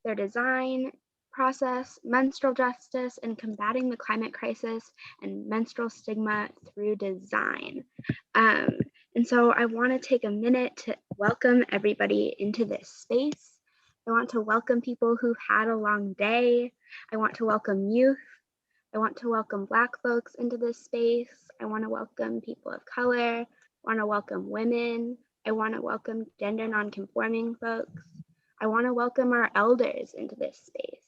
their design process, menstrual justice, and combating the climate crisis and menstrual stigma through design. And so I want to take a minute to welcome everybody into this space. I want to welcome people who've had a long day. I want to welcome youth. I want to welcome Black folks into this space. I want to welcome people of color. I want to welcome women. I want to welcome gender nonconforming folks. I want to welcome our elders into this space.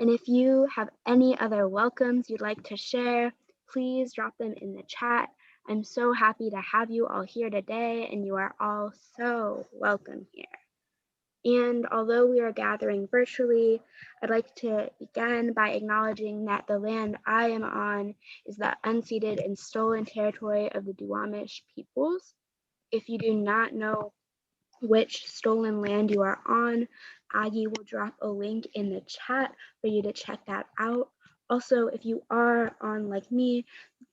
And if you have any other welcomes you'd like to share, please drop them in the chat. I'm so happy to have you all here today, and you are all so welcome here. And although we are gathering virtually, I'd like to begin by acknowledging that the land I am on is the unceded and stolen territory of the Duwamish peoples. If you do not know which stolen land you are on, Aggie will drop a link in the chat for you to check that out. Also, if you are on, like me,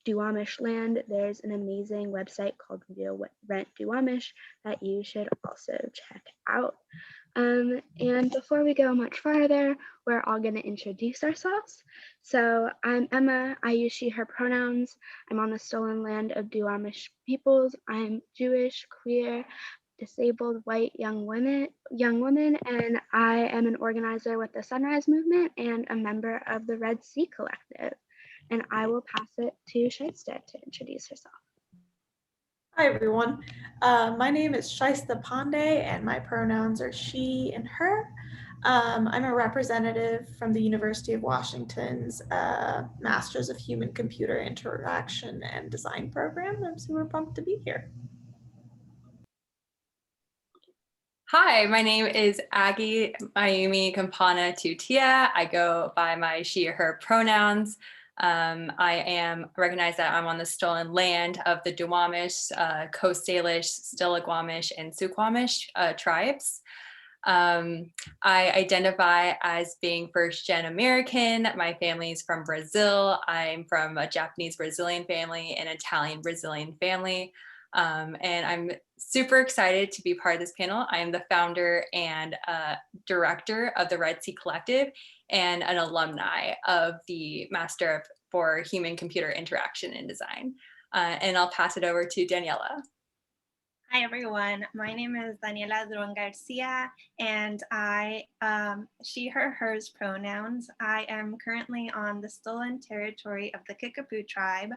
Duwamish land, there's an amazing website called Real Rent Duwamish that you should also check out. And before we go much farther, we're all going to introduce ourselves. So I'm Emma. I use she, her pronouns. I'm on the stolen land of Duwamish peoples. I'm Jewish, queer, disabled white young woman, and I am an organizer with the Sunrise Movement and a member of the Red Sea Collective. And I will pass it to Shysta to introduce herself. Hi, everyone. My name is Shysta Pandey, and my pronouns are she and her. I'm a representative from the University of Washington's Masters of Human-Computer Interaction and Design program. I'm super pumped to be here. Hi, my name is Aggie Mayumi Campana Tutia. I go by my she, her pronouns. I am recognized that I'm on the stolen land of the Duwamish, Coast Salish, Stillaguamish, and Suquamish tribes. I identify as being first-gen American. My family is from Brazil. I'm from a Japanese-Brazilian family and Italian-Brazilian family. And I'm super excited to be part of this panel. I am the founder and director of the Red Sea Collective and an alumni of the Master for Human-Computer Interaction and Design. And I'll pass it over to Daniela. Hi, everyone. My name is Daniela Durón García, and I, she, her, hers pronouns. I am currently on the stolen territory of the Kickapoo tribe.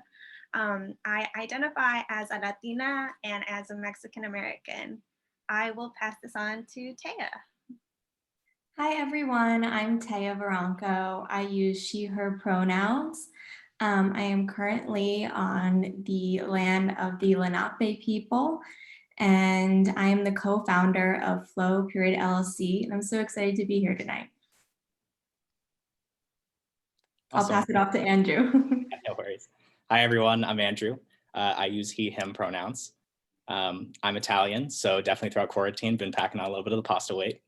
I identify as a Latina and as a Mexican American. I will pass this on to Taya. Hi everyone, I'm Taya Voronko. I use she, her pronouns. I am currently on the land of the Lenape people, and I am the co-founder of Flow Period LLC, and I'm so excited to be here tonight. Awesome. I'll pass it off to Andrew. No worries. Hi everyone, I'm Andrew. I use he, him pronouns. I'm Italian, so definitely throughout quarantine, been packing on a little bit of the pasta weight.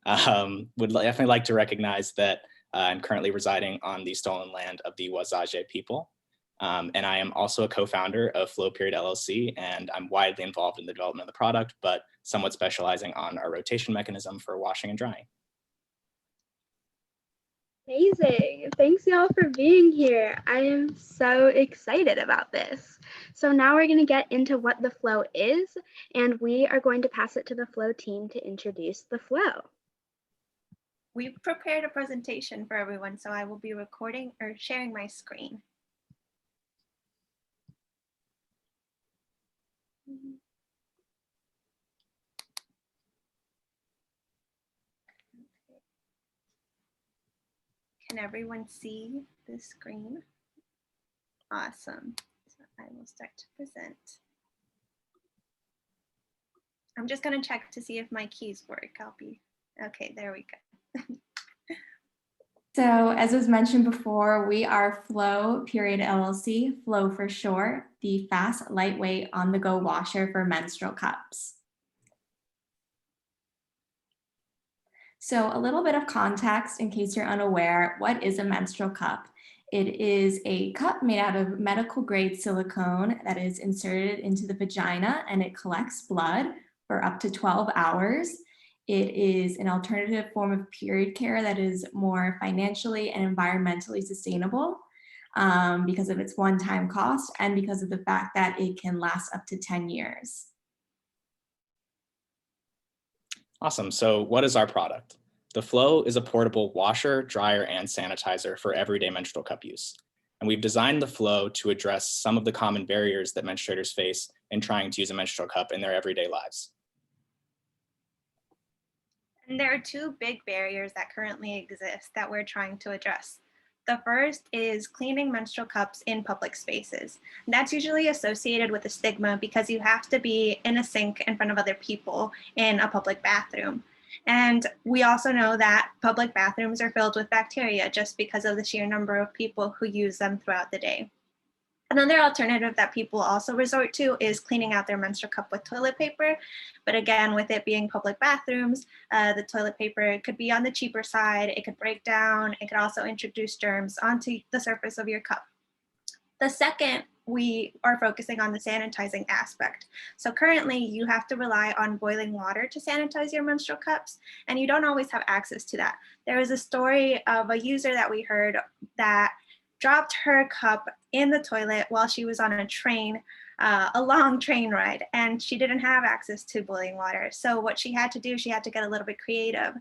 Would definitely like to recognize that I'm currently residing on the stolen land of the Wazaje people. And I am also a co-founder of Flow Period LLC, and I'm widely involved in the development of the product, but somewhat specializing on our rotation mechanism for washing and drying. Amazing. Thanks y'all for being here. I am so excited about this. So now we're going to get into what the flow is, and we are going to pass it to the flow team to introduce the flow. We've prepared a presentation for everyone, so I will be recording or sharing my screen. Can everyone see the screen? Awesome. So I will start to present. I'm just going to check to see if my keys work. Okay, there we go. So as was mentioned before, we are Flow Period LLC, Flow for short, the fast, lightweight, on-the-go washer for menstrual cups. So a little bit of context in case you're unaware, what is a menstrual cup? It is a cup made out of medical grade silicone that is inserted into the vagina, and it collects blood for up to 12 hours. It is an alternative form of period care that is more financially and environmentally sustainable because of its one-time cost and because of the fact that it can last up to 10 years. Awesome. So what is our product? The Flow is a portable washer, dryer, and sanitizer for everyday menstrual cup use. And we've designed the Flow to address some of the common barriers that menstruators face in trying to use a menstrual cup in their everyday lives. And there are two big barriers that currently exist that we're trying to address. The first is cleaning menstrual cups in public spaces. And that's usually associated with a stigma because you have to be in a sink in front of other people in a public bathroom. And we also know that public bathrooms are filled with bacteria just because of the sheer number of people who use them throughout the day. Another alternative that people also resort to is cleaning out their menstrual cup with toilet paper. But again, with it being public bathrooms, the toilet paper could be on the cheaper side, it could break down, it could also introduce germs onto the surface of your cup. The second, we are focusing on the sanitizing aspect. So currently you have to rely on boiling water to sanitize your menstrual cups, and you don't always have access to that. There was a story of a user that we heard that dropped her cup in the toilet while she was on a train, a long train ride, and she didn't have access to boiling water. So what she had to do, she had to get a little bit creative.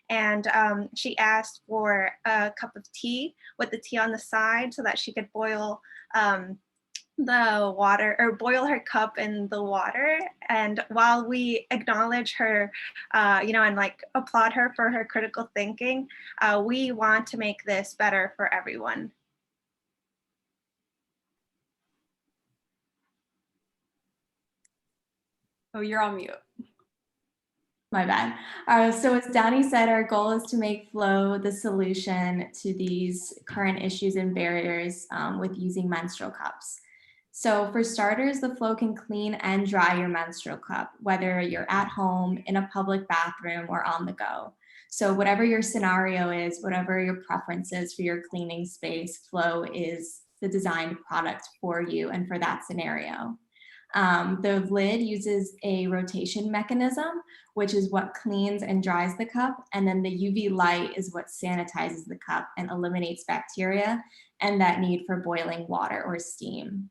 And she asked for a cup of tea with the tea on the side so that she could boil the water, or boil her cup in the water. And while we acknowledge her, and like applaud her for her critical thinking, we want to make this better for everyone. Oh, you're on mute. My bad. So as Dani said, our goal is to make Flow the solution to these current issues and barriers with using menstrual cups. So for starters, the Flow can clean and dry your menstrual cup, whether you're at home, in a public bathroom, or on the go. So whatever your scenario is, whatever your preference is for your cleaning space, Flow is the designed product for you and for that scenario. The lid uses a rotation mechanism, which is what cleans and dries the cup. And then the UV light is what sanitizes the cup and eliminates bacteria and that need for boiling water or steam.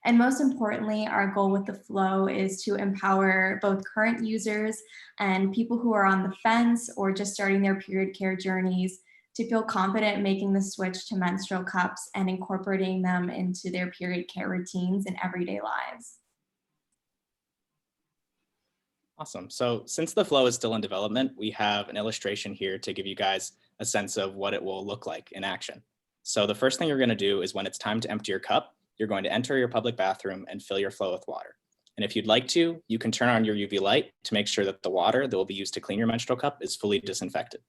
And most importantly, our goal with the Flow is to empower both current users and people who are on the fence or just starting their period care journeys to feel confident making the switch to menstrual cups and incorporating them into their period care routines and everyday lives. Awesome. So since the Flow is still in development, we have an illustration here to give you guys a sense of what it will look like in action. So the first thing you're going to do is when it's time to empty your cup, you're going to enter your public bathroom and fill your Flow with water. And if you'd like to, you can turn on your UV light to make sure that the water that will be used to clean your menstrual cup is fully disinfected.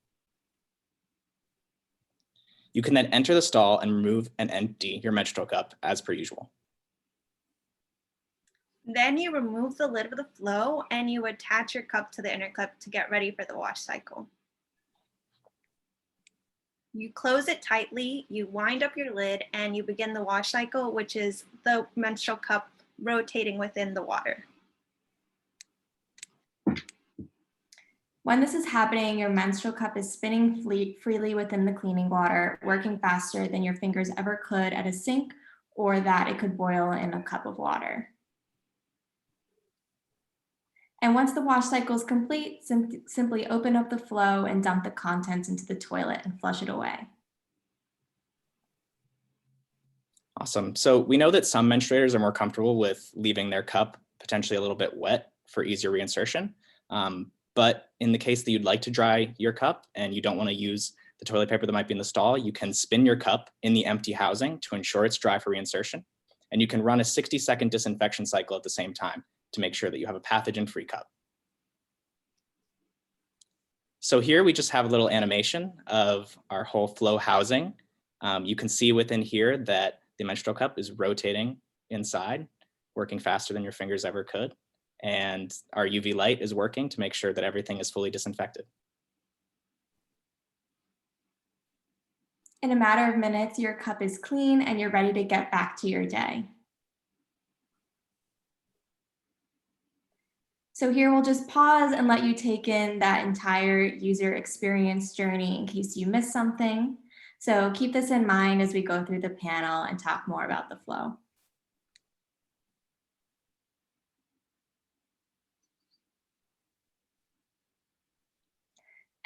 You can then enter the stall and remove and empty your menstrual cup as per usual. Then you remove the lid of the Flow and you attach your cup to the inner cup to get ready for the wash cycle. You close it tightly, you wind up your lid, and you begin the wash cycle, which is the menstrual cup rotating within the water. When this is happening, your menstrual cup is spinning freely within the cleaning water, working faster than your fingers ever could at a sink or that it could boil in a cup of water. And once the wash cycle is complete, simply open up the Flow and dump the contents into the toilet and flush it away. Awesome. So we know that some menstruators are more comfortable with leaving their cup potentially a little bit wet for easier reinsertion. But in the case that you'd like to dry your cup and you don't want to use the toilet paper that might be in the stall, you can spin your cup in the empty housing to ensure it's dry for reinsertion. And you can run a 60-second disinfection cycle at the same time to make sure that you have a pathogen-free cup. So here we just have a little animation of our whole Flow housing. You can see within here that the menstrual cup is rotating inside, working faster than your fingers ever could. And our UV light is working to make sure that everything is fully disinfected. In a matter of minutes, your cup is clean and you're ready to get back to your day. So here we'll just pause and let you take in that entire user experience journey in case you missed something. So keep this in mind as we go through the panel and talk more about the flow.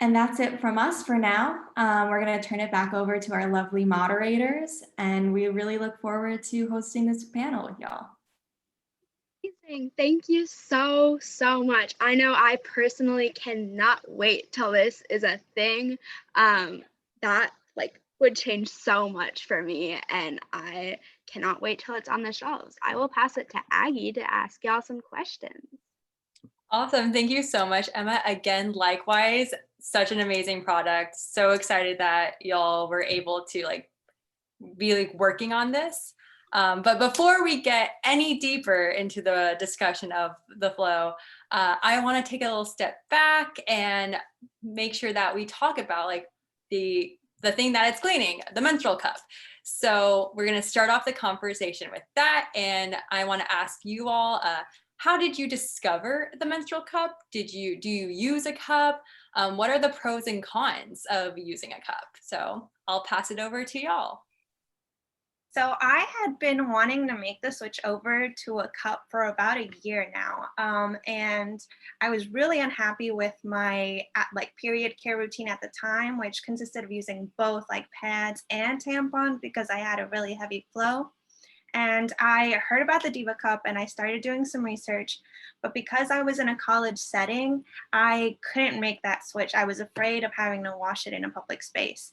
And that's it from us for now. We're going to turn it back over to our lovely moderators, and we really look forward to hosting this panel with y'all. Amazing. Thank you so, so much. I know I personally cannot wait till this is a thing. That would change so much for me, and I cannot wait till it's on the shelves. I will pass it to Aggie to ask y'all some questions. Awesome. Thank you so much, Emma. Again, likewise, such an amazing product. So excited that y'all were able to be working on this. But before we get any deeper into the discussion of the flow, I want to take a little step back and make sure that we talk about the thing that it's cleaning, the menstrual cup. So we're going to start off the conversation with that. And I want to ask you all, how did you discover the menstrual cup? Do you use a cup? What are the pros and cons of using a cup? So I'll pass it over to y'all. So I had been wanting to make the switch over to a cup for about a year now. And I was really unhappy with my period care routine at the time, which consisted of using both pads and tampons because I had a really heavy flow. And I heard about the Diva Cup and I started doing some research, but because I was in a college setting, I couldn't make that switch. I was afraid of having to wash it in a public space.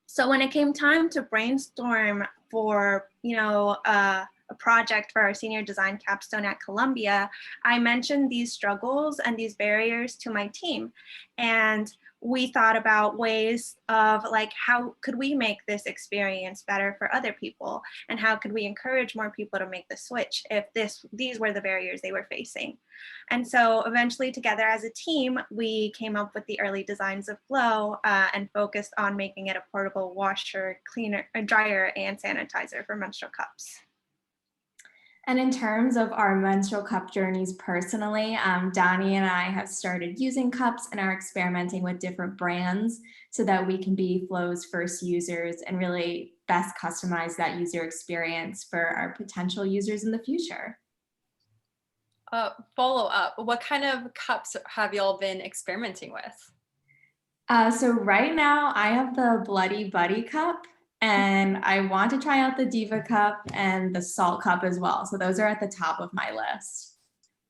So when it came time to brainstorm for, a project for our senior design capstone at Columbia, I mentioned these struggles and these barriers to my team. And we thought about ways of how could we make this experience better for other people? And how could we encourage more people to make the switch if these were the barriers they were facing? And so eventually together as a team, we came up with the early designs of Flow and focused on making it a portable washer, cleaner, dryer, and sanitizer for menstrual cups. And in terms of our menstrual cup journeys personally, Donnie and I have started using cups and are experimenting with different brands so that we can be Flow's first users and really best customize that user experience for our potential users in the future. Follow up, what kind of cups have y'all been experimenting with? So right now I have the Bloody Buddy cup. And I want to try out the Diva Cup and the Salt Cup as well. So those are at the top of my list.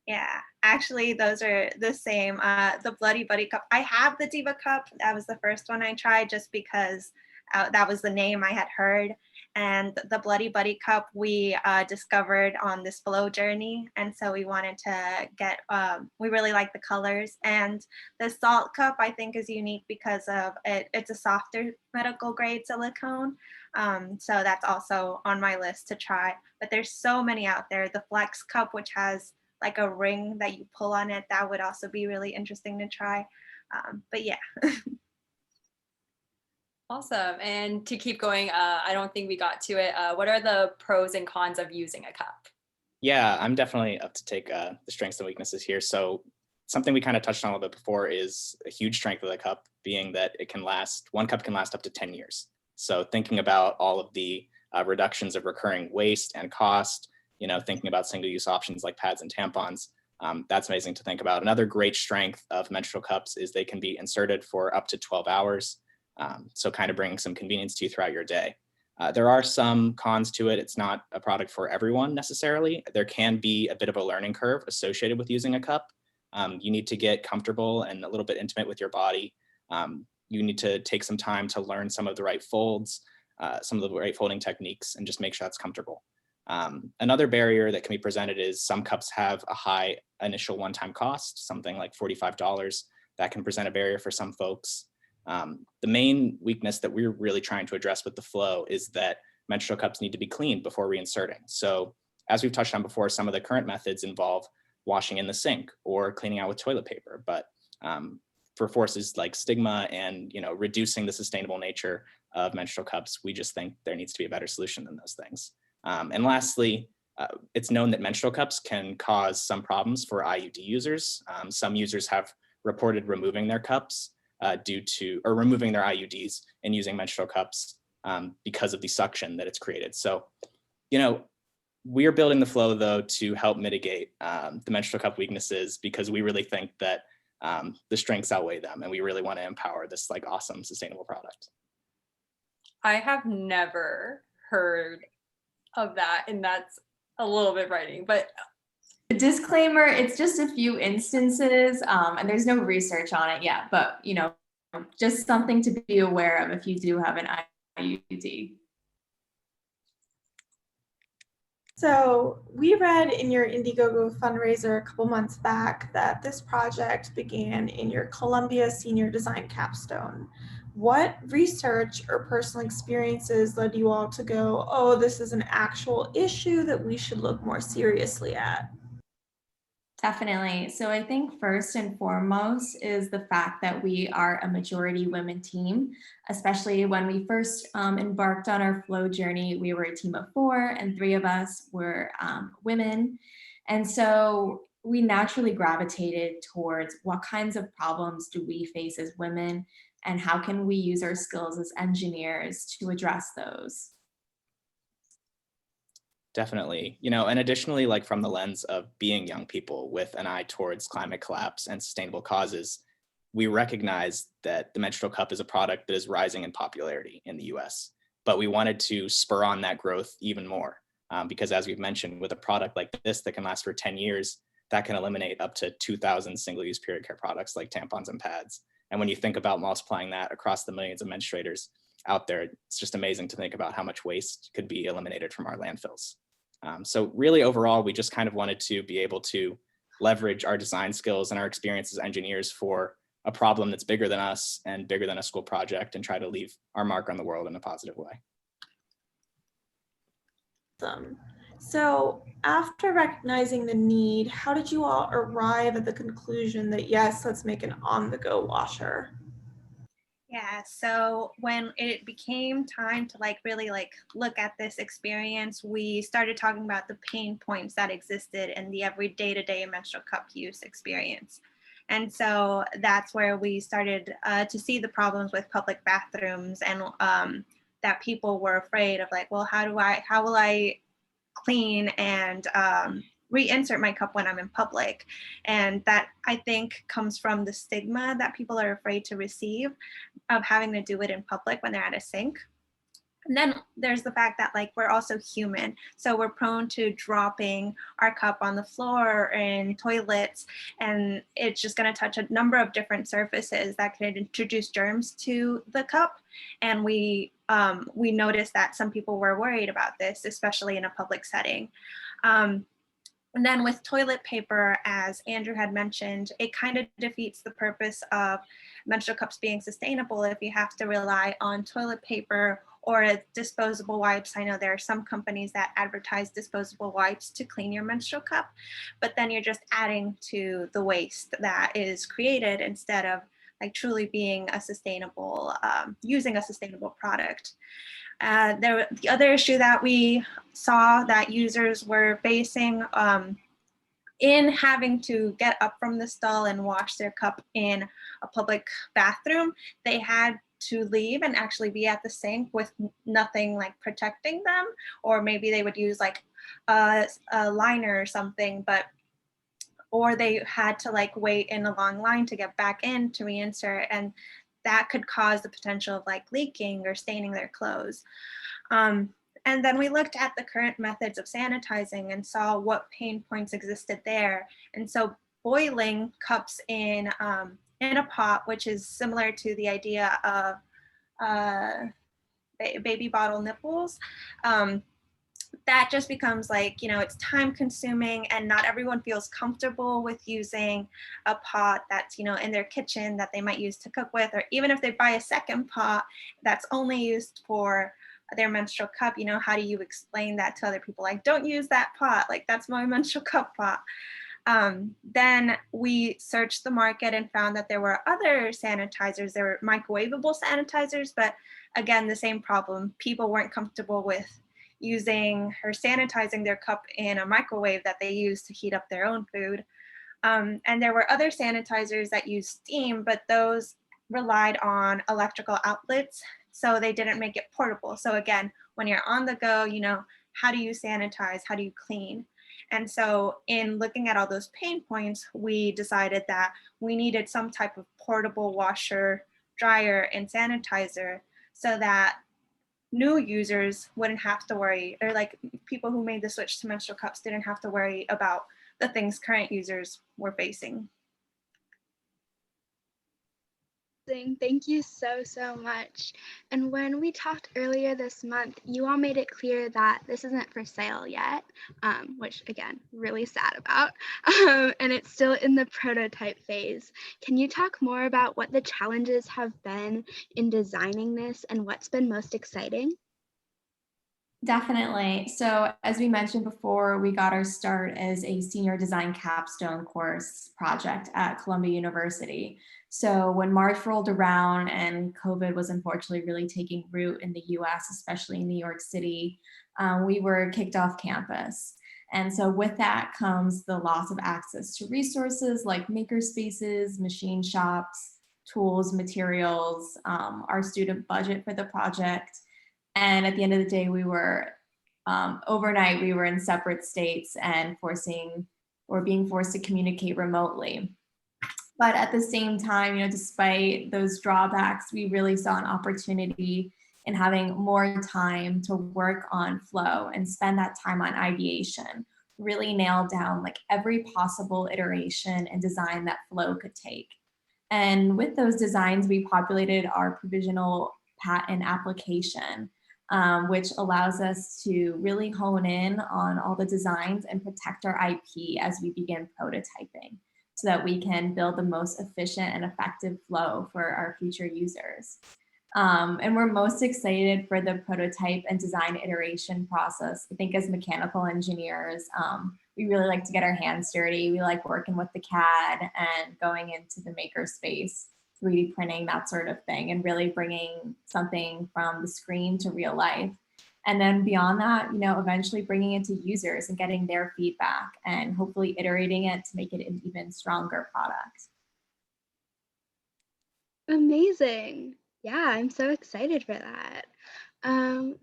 Yeah, actually, those are the same. The Bloody Buddy Cup. I have the Diva Cup. That was the first one I tried just because that was the name I had heard. And the Bloody Buddy Cup we discovered on this flow journey. And so we wanted to get, we really like the colors. And the Salt Cup I think is unique because of it's a softer medical grade silicone. So that's also on my list to try. But there's so many out there. The Flex Cup, which has a ring that you pull on it, that would also be really interesting to try. But yeah. Awesome. And to keep going, I don't think we got to it. What are the pros and cons of using a cup? Yeah, I'm definitely up to take the strengths and weaknesses here. So something we kind of touched on a little bit before is a huge strength of the cup being that one cup can last up to 10 years. So thinking about all of the reductions of recurring waste and cost, thinking about single-use options like pads and tampons, that's amazing to think about. Another great strength of menstrual cups is they can be inserted for up to 12 hours. So kind of bringing some convenience to you throughout your day. There are some cons to it. It's not a product for everyone necessarily. There can be a bit of a learning curve associated with using a cup. You need to get comfortable and a little bit intimate with your body. You need to take some time to learn some of the right folds, some of the right folding techniques, and just make sure that's comfortable. Another barrier that can be presented is some cups have a high initial one-time cost, something like $45. That can present a barrier for some folks. The main weakness that we're really trying to address with the flow is that menstrual cups need to be cleaned before reinserting. So as we've touched on before, some of the current methods involve washing in the sink or cleaning out with toilet paper. But for forces like Stigma and reducing the sustainable nature of menstrual cups, we just think there needs to be a better solution than those things. And lastly, it's known that menstrual cups can cause some problems for IUD users. Some users have reported removing their cups removing their IUDs and using menstrual cups because of the suction that it's created. So, we are building the flow though to help mitigate the menstrual cup weaknesses, because we really think that the strengths outweigh them, and we really want to empower this like awesome sustainable product. I have never heard of that, and that's a little bit frightening, but Disclaimer, it's just a few instances, and there's no research on it yet, but just something to be aware of if you do have an IUD. So we read in your Indiegogo fundraiser a couple months back that this project began in your Columbia Senior Design Capstone. What research or personal experiences led you all to go, oh, this is an actual issue that we should look more seriously at? Definitely. So I think first and foremost is the fact that we are a majority women team, especially when we first embarked on our flow journey. We were a team of 4 and 3 of us were women. And so we naturally gravitated towards what kinds of problems do we face as women, and how can we use our skills as engineers to address those? Definitely, and additionally, like from the lens of being young people with an eye towards climate collapse and sustainable causes, we recognize that the menstrual cup is a product that is rising in popularity in the US, but we wanted to spur on that growth even more because, as we've mentioned, with a product like this that can last for 10 years, that can eliminate up to 2,000 single-use period care products like tampons and pads. And when you think about multiplying that across the millions of menstruators out there, it's just amazing to think about how much waste could be eliminated from our landfills. So really overall, we just kind of wanted to be able to leverage our design skills and our experience as engineers for a problem that's bigger than us and bigger than a school project, and try to leave our mark on the world in a positive way. Awesome. So after recognizing the need, how did you all arrive at the conclusion that yes, let's make an on-the-go washer? Yeah, so when it became time to really look at this experience, we started talking about the pain points that existed in the every day-to-day menstrual cup use experience. And so that's where we started to see the problems with public bathrooms, and that people were afraid of well, how will I clean and reinsert my cup when I'm in public? And that, I think, comes from the stigma that people are afraid to receive of having to do it in public when they're at a sink. And then there's the fact that we're also human, so we're prone to dropping our cup on the floor or in toilets, and it's just going to touch a number of different surfaces that could introduce germs to the cup. And we noticed that some people were worried about this, especially in a public setting. And then with toilet paper, as Andrew had mentioned, it kind of defeats the purpose of menstrual cups being sustainable if you have to rely on toilet paper or disposable wipes. I know there are some companies that advertise disposable wipes to clean your menstrual cup, but then you're just adding to the waste that is created instead of truly being a sustainable, using a sustainable product. The other issue that we saw that users were facing in having to get up from the stall and wash their cup in a public bathroom, they had to leave and actually be at the sink with nothing protecting them, or maybe they would use a liner or something, or they had to wait in a long line to get back in to reinsert, and that could cause the potential of leaking or staining their clothes. And then we looked at the current methods of sanitizing and saw what pain points existed there. And so boiling cups in a pot, which is similar to the idea of baby bottle nipples, that just becomes it's time consuming, and not everyone feels comfortable with using a pot that's in their kitchen that they might use to cook with, or even if they buy a second pot that's only used for their menstrual cup, how do you explain that to other people? Don't use that pot, that's my menstrual cup pot. Then we searched the market and found that there were other sanitizers. There were microwavable sanitizers, but again, the same problem. People weren't comfortable with sanitizing their cup in a microwave that they use to heat up their own food. And there were other sanitizers that used steam, but those relied on electrical outlets, so they didn't make it portable. So again, when you're on the go, how do you sanitize? How do you clean? And so in looking at all those pain points, we decided that we needed some type of portable washer, dryer, and sanitizer so that new users wouldn't have to worry, or like people who made the switch to menstrual cups didn't have to worry about the things current users were facing. Thank you so much. And when we talked earlier this month, you all made it clear that this isn't for sale yet, which again, really sad about, and it's still in the prototype phase. Can you talk more about what the challenges have been in designing this and what's been most exciting? Definitely. So as we mentioned before, we got our start as a senior design capstone course project at Columbia University. So when March rolled around and COVID was unfortunately really taking root in the US, especially in New York City, we were kicked off campus. And so with that comes the loss of access to resources like maker spaces, machine shops, tools, materials, our student budget for the project. And at the end of the day, we were overnight, we were in separate states and being forced to communicate remotely. But at the same time, despite those drawbacks, we really saw an opportunity in having more time to work on flow and spend that time on ideation, really nail down like every possible iteration and design that flow could take. And with those designs, we populated our provisional patent application, which allows us to really hone in on all the designs and protect our IP as we begin prototyping so that we can build the most efficient and effective flow for our future users. And we're most excited for the prototype and design iteration process. I think as mechanical engineers, we really like to get our hands dirty. We like working with the CAD and going into the maker space, 3D printing, that sort of thing, and really bringing something from the screen to real life. And then beyond that, eventually bringing it to users and getting their feedback and hopefully iterating it to make it an even stronger product. Amazing. Yeah, I'm so excited for that.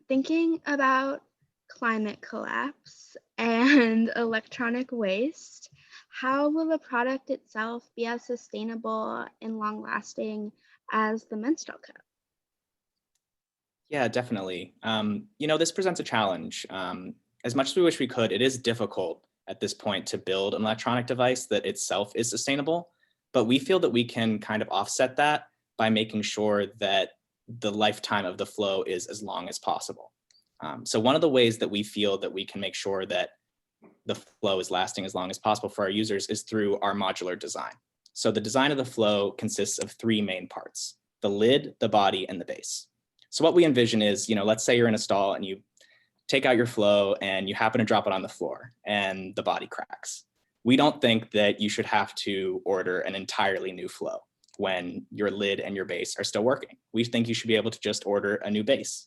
Thinking about climate collapse and electronic waste, how will the product itself be as sustainable and long-lasting as the menstrual cup? Yeah, definitely. This presents a challenge. As much as we wish we could, it is difficult at this point to build an electronic device that itself is sustainable, but we feel that we can kind of offset that by making sure that the lifetime of the flow is as long as possible. So one of the ways that we feel that we can make sure that the flow is lasting as long as possible for our users is through our modular design. So the design of the flow consists of three main parts: the lid, the body, and the base. So what we envision is, let's say you're in a stall and you take out your flow and you happen to drop it on the floor and the body cracks. We don't think that you should have to order an entirely new flow when your lid and your base are still working. We think you should be able to just order a new base.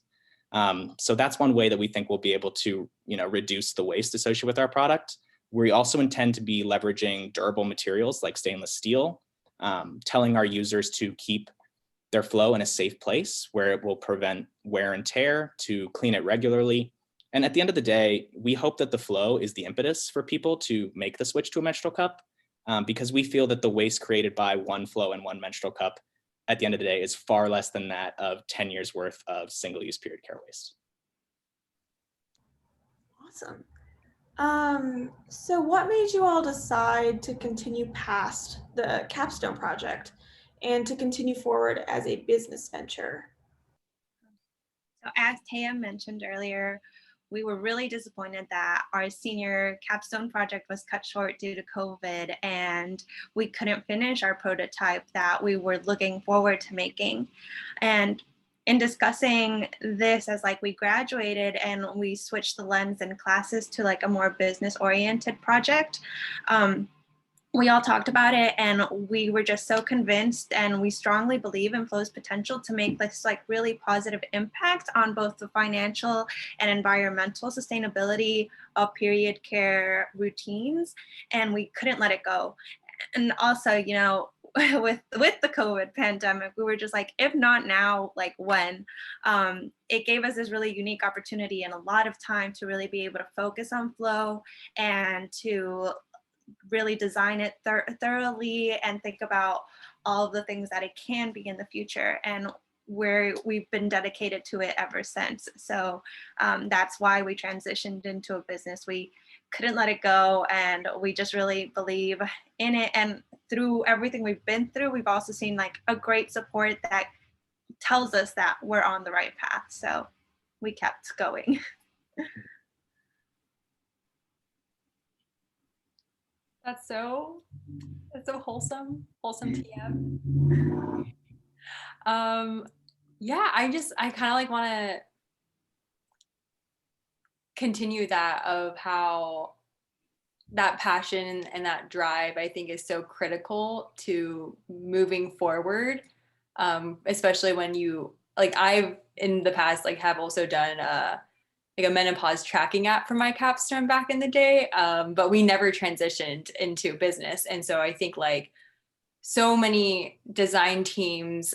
So that's one way that we think we'll be able to, reduce the waste associated with our product. We also intend to be leveraging durable materials like stainless steel, telling our users to keep their flow in a safe place where it will prevent wear and tear, to clean it regularly. And at the end of the day, we hope that the flow is the impetus for people to make the switch to a menstrual cup, because we feel that the waste created by one flow and one menstrual cup at the end of the day is far less than that of 10 years worth of single-use period care waste. Awesome. So what made you all decide to continue past the capstone project and to continue forward as a business venture? So as Taya mentioned earlier, we were really disappointed that our senior capstone project was cut short due to COVID, and we couldn't finish our prototype that we were looking forward to making. And in discussing this as we graduated and we switched the lens in classes to a more business oriented project, we all talked about it, and we were just so convinced, and we strongly believe in Flow's potential to make this like really positive impact on both the financial and environmental sustainability of period care routines, and we couldn't let it go. And also, you know, with the COVID pandemic, we were just like, if not now, like when? It gave us this really unique opportunity and a lot of time to really be able to focus on Flow and to really design it thoroughly and think about all of the things that it can be in the future. And we've been dedicated to it ever since. So that's why we transitioned into a business. We couldn't let it go, and we just really believe in it. And through everything we've been through, we've also seen like a great support that tells us that we're on the right path. So we kept going. That's so wholesome TM. Yeah, I kind of like want to continue that of how that passion and that drive, I think, is so critical to moving forward, especially when you, like, I've in the past like have also done like a menopause tracking app for my capstone back in the day, but we never transitioned into business. And so I think like so many design teams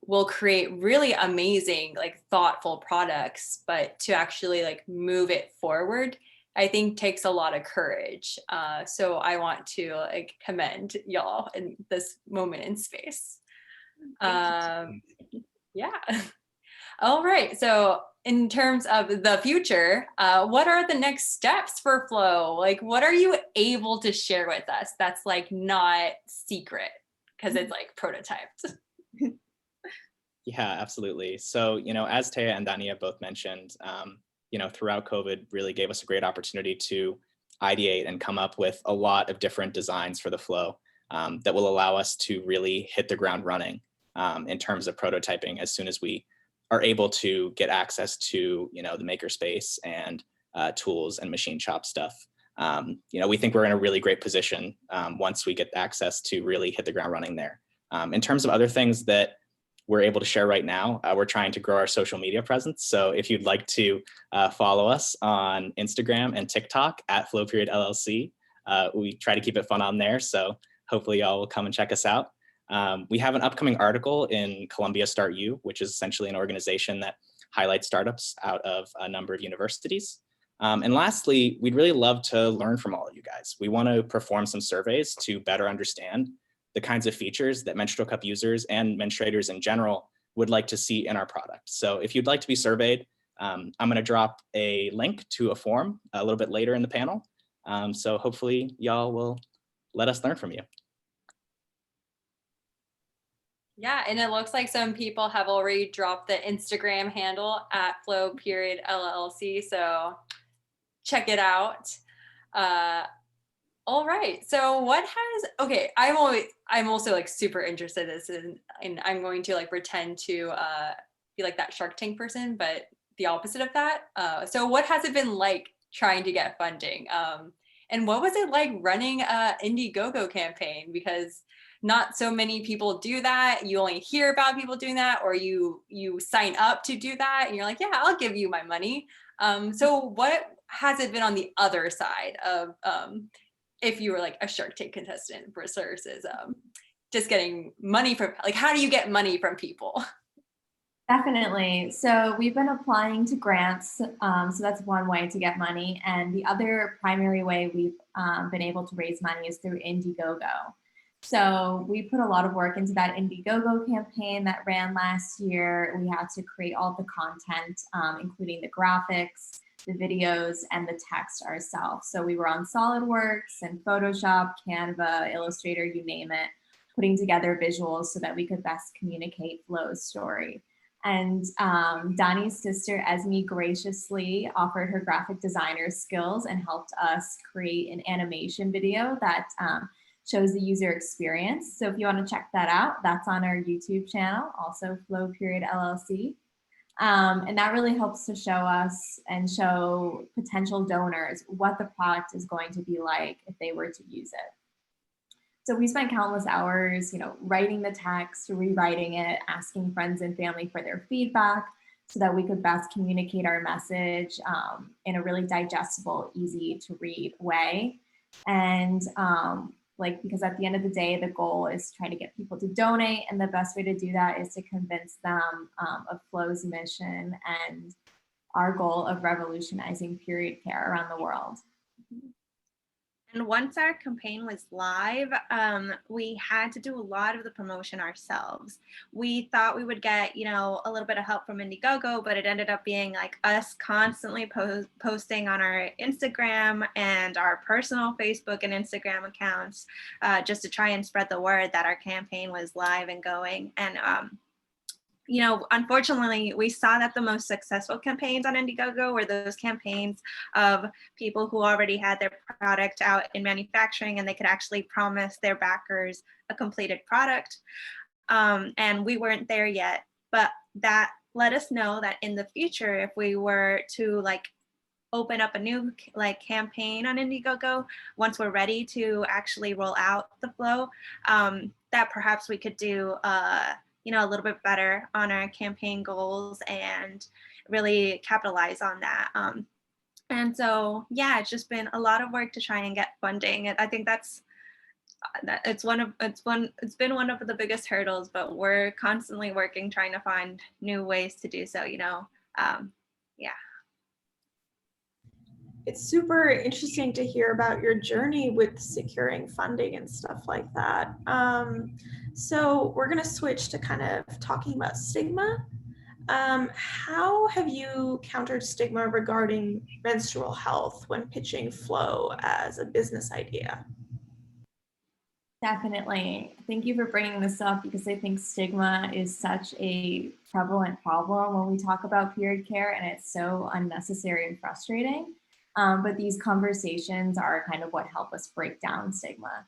will create really amazing, like thoughtful products, but to actually like move it forward, I think takes a lot of courage. So I want to like commend y'all in this moment in space. Yeah. All right. So in terms of the future, what are the next steps for Flow? Like, what are you able to share with us that's like not secret because it's like prototyped? Yeah, absolutely. So, you know, as Taya and Daniela both mentioned, you know, throughout COVID really gave us a great opportunity to ideate and come up with a lot of different designs for the Flow that will allow us to really hit the ground running in terms of prototyping as soon as we are able to get access to, you know, the makerspace and tools and machine shop stuff. You know, we think we're in a really great position once we get access to really hit the ground running there. In terms of other things that we're able to share right now, we're trying to grow our social media presence. So if you'd like to follow us on Instagram and TikTok at Flow_LLC, we try to keep it fun on there. So hopefully y'all will come and check us out. We have an upcoming article in Columbia Start U, which is essentially an organization that highlights startups out of a number of universities. And lastly, we'd really love to learn from all of you guys. We want to perform some surveys to better understand the kinds of features that menstrual cup users and menstruators in general would like to see in our product. So if you'd like to be surveyed, I'm going to drop a link to a form a little bit later in the panel. So hopefully y'all will let us learn from you. Yeah, and it looks like some people have already dropped the Instagram handle at Flow_LLC, so check it out. All right, so I'm also like super interested in this, and I'm going to like pretend to be like that Shark Tank person, but the opposite of that. So what has it been like trying to get funding? And what was it like running a Indiegogo campaign? Because not so many people do that. You only hear about people doing that, or you sign up to do that and you're like, yeah, I'll give you my money. So what has it been on the other side of if you were like a Shark Tank contestant versus just getting money from, like, how do you get money from people? Definitely. So we've been applying to grants. So that's one way to get money. And the other primary way we've been able to raise money is through Indiegogo. So we put a lot of work into that Indiegogo campaign that ran last year. We had to create all the content, including the graphics, the videos, and the text ourselves. So we were on SolidWorks and Photoshop, Canva, Illustrator, you name it, putting together visuals so that we could best communicate Flow's story. And Donnie's sister, Esme, graciously offered her graphic designer skills and helped us create an animation video that shows the user experience. So if you want to check that out, that's on our YouTube channel, also Flow_LLC. And that really helps to show us and show potential donors what the product is going to be like if they were to use it. So we spent countless hours, writing the text, rewriting it, asking friends and family for their feedback so that we could best communicate our message in a really digestible, easy to read way. And because at the end of the day, the goal is trying to get people to donate. And the best way to do that is to convince them of Flow's mission and our goal of revolutionizing period care around the world. And once our campaign was live, we had to do a lot of the promotion ourselves. We thought we would get, a little bit of help from Indiegogo, but it ended up being like us constantly posting on our Instagram and our personal Facebook and Instagram accounts just to try and spread the word that our campaign was live and going. And unfortunately, we saw that the most successful campaigns on Indiegogo were those campaigns of people who already had their product out in manufacturing and they could actually promise their backers a completed product. And we weren't there yet, but that let us know that in the future, if we were to open up a new campaign on Indiegogo, once we're ready to actually roll out the Flow, that perhaps we could do a little bit better on our campaign goals and really capitalize on that. And so, yeah, it's just been a lot of work to try and get funding. And I think it's been one of the biggest hurdles, but we're constantly working, trying to find new ways to do so, yeah. It's super interesting to hear about your journey with securing funding and stuff like that. So we're going to switch to kind of talking about stigma. How have you countered stigma regarding menstrual health when pitching Flow as a business idea? Definitely. Thank you for bringing this up because I think stigma is such a prevalent problem when we talk about period care, and it's so unnecessary and frustrating. But these conversations are kind of what help us break down stigma.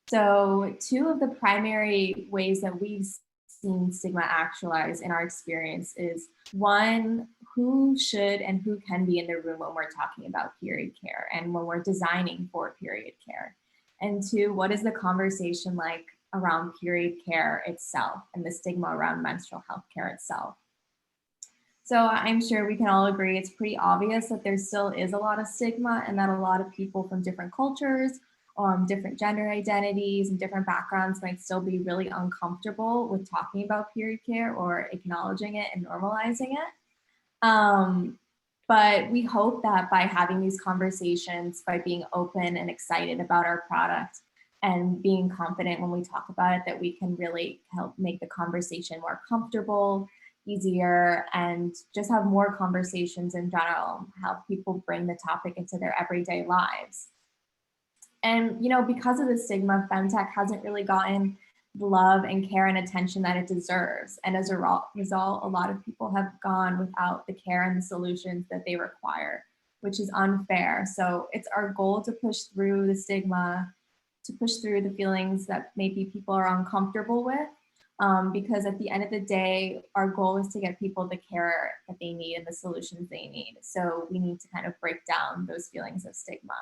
So 2 of the primary ways that we've seen stigma actualize in our experience is 1, who should and who can be in the room when we're talking about period care and when we're designing for period care. And 2, what is the conversation like around period care itself and the stigma around menstrual health care itself? So I'm sure we can all agree it's pretty obvious that there still is a lot of stigma and that a lot of people from different cultures, different gender identities and different backgrounds might still be really uncomfortable with talking about period care or acknowledging it and normalizing it. But we hope that by having these conversations, by being open and excited about our product and being confident when we talk about it, that we can really help make the conversation more comfortable, easier, and just have more conversations in general, help people bring the topic into their everyday lives. And, because of the stigma, femtech hasn't really gotten the love and care and attention that it deserves. And as a result, a lot of people have gone without the care and the solutions that they require, which is unfair. So it's our goal to push through the stigma, to push through the feelings that maybe people are uncomfortable with. Because at the end of the day, our goal is to get people the care that they need and the solutions they need. So we need to kind of break down those feelings of stigma.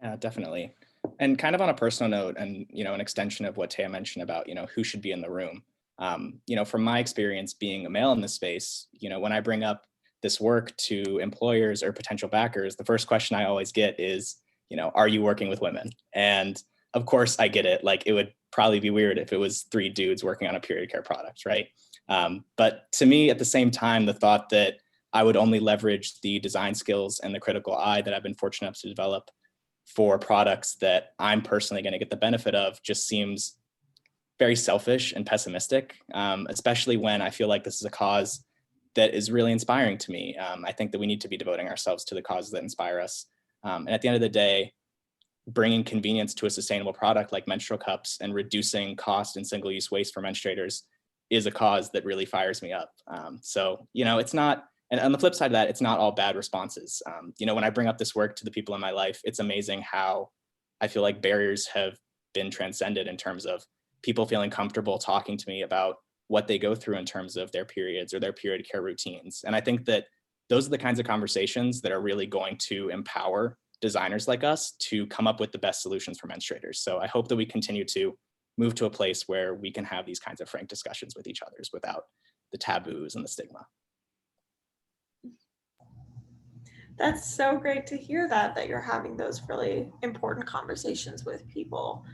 Yeah, definitely. And kind of on a personal note and, an extension of what Taya mentioned about, who should be in the room. From my experience being a male in this space, when I bring up this work to employers or potential backers, the first question I always get is, are you working with women? And of course I get it. Like, it would probably be weird if it was 3 dudes working on a period care product, right? But to me, at the same time, the thought that I would only leverage the design skills and the critical eye that I've been fortunate enough to develop for products that I'm personally going to get the benefit of just seems very selfish and pessimistic, especially when I feel like this is a cause that is really inspiring to me. I think that we need to be devoting ourselves to the causes that inspire us. And at the end of the day, bringing convenience to a sustainable product like menstrual cups and reducing cost and single-use waste for menstruators is a cause that really fires me up. So, it's not, and on the flip side of that, it's not all bad responses. When I bring up this work to the people in my life, it's amazing how I feel like barriers have been transcended in terms of people feeling comfortable talking to me about what they go through in terms of their periods or their period care routines. And I think that those are the kinds of conversations that are really going to empower designers like us to come up with the best solutions for menstruators. So I hope that we continue to move to a place where we can have these kinds of frank discussions with each other without the taboos and the stigma. That's so great to hear that you're having those really important conversations with people.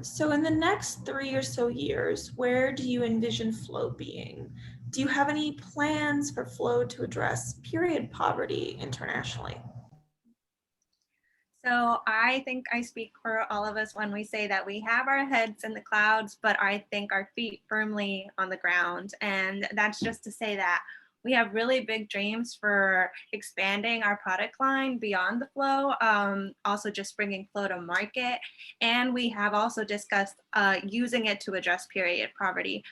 So in the next 3 or so years, where do you envision Flow being? Do you have any plans for Flow to address period poverty internationally? So I think I speak for all of us when we say that we have our heads in the clouds, but I think our feet firmly on the ground. And that's just to say that we have really big dreams for expanding our product line beyond the Flow, also just bringing Flow to market. And we have also discussed using it to address period poverty.